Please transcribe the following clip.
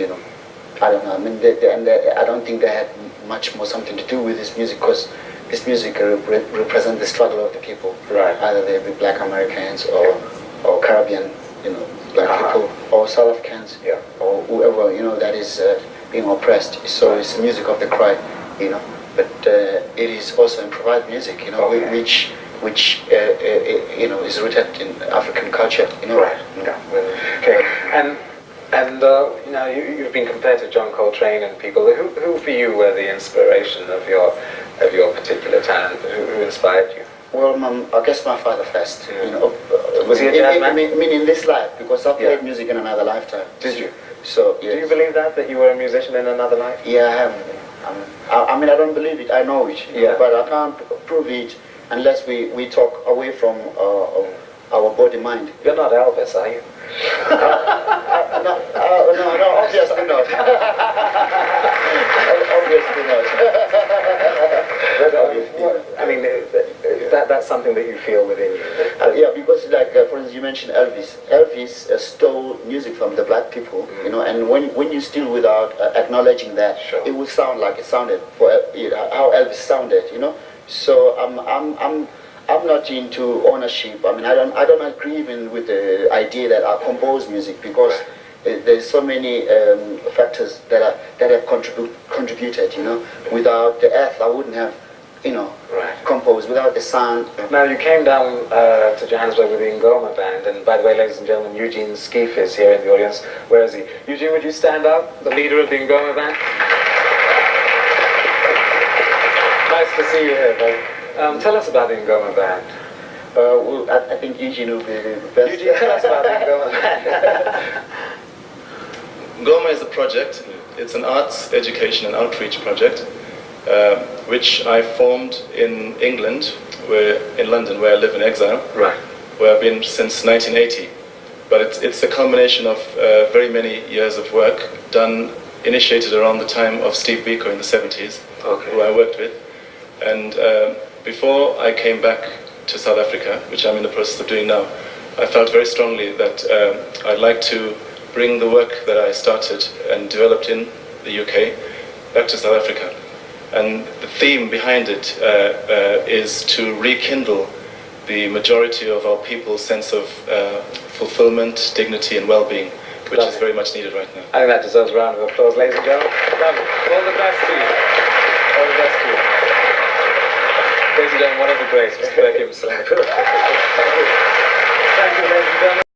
you know. I don't know. I mean, I don't think they had much more something to do with this music, because this music represents the struggle of the people. Right. Either they be Black Americans or Caribbean, you know, Black people, or South Africans, or whoever, you know, that is being oppressed. So it's the music of the cry, you know. But it is also improvised music, you know, which you know, is rooted in African culture, you know. Right. Yeah. Okay. And you know, you've been compared to John Coltrane and people. Who for you were the inspiration of your particular talent? Who inspired you? Well, I guess my father first. Yeah. You know, was he a jazz man? I mean, in this life, because I played music in another lifetime. Did you? So yes. Do you believe that you were a musician in another life? Yeah, I have. I mean, I don't believe it. I know it. You know, but I can't prove it unless we talk away from our body mind. You're not Elvis, are you? No, obviously not. Obviously not. I mean, that's something that you feel within you. Yeah, because like for instance, you mentioned Elvis. Elvis stole music from the black people, you know, and when you steal without acknowledging that, it will sound like it sounded for how Elvis sounded, you know. So I'm not into ownership. I mean, I don't agree even with the idea that I compose music, because there's so many factors that have contributed. You know, without the earth, I wouldn't have, you know, composed. Without the sun. Now you came down to Johannesburg with the Ngoma band, and by the way, ladies and gentlemen, Eugene Skeef is here in the audience. Where is he? Eugene, would you stand up? The leader of the Ngoma band. Nice to see you here, buddy. Tell us about the Ngoma band. Well, I think Eugene will be the best. Eugene, tell us about the Ngoma band. Ngoma is a project. It's an arts education and outreach project, which I formed in England, in London, where I live in exile, where I've been since 1980. But it's a culmination of very many years of work done, initiated around the time of Steve Biko in the 70s, who I worked with. And before I came back to South Africa, which I'm in the process of doing now, I felt very strongly that I'd like to bring the work that I started and developed in the UK back to South Africa. And the theme behind it is to rekindle the majority of our people's sense of fulfillment, dignity and well-being, which is very much needed right now. I think that deserves a round of applause, ladies and gentlemen. All the best to you. All the best to you. Ladies and gentlemen, one of the greats, Mr. Bheki Mseleku. Thank you, ladies and gentlemen.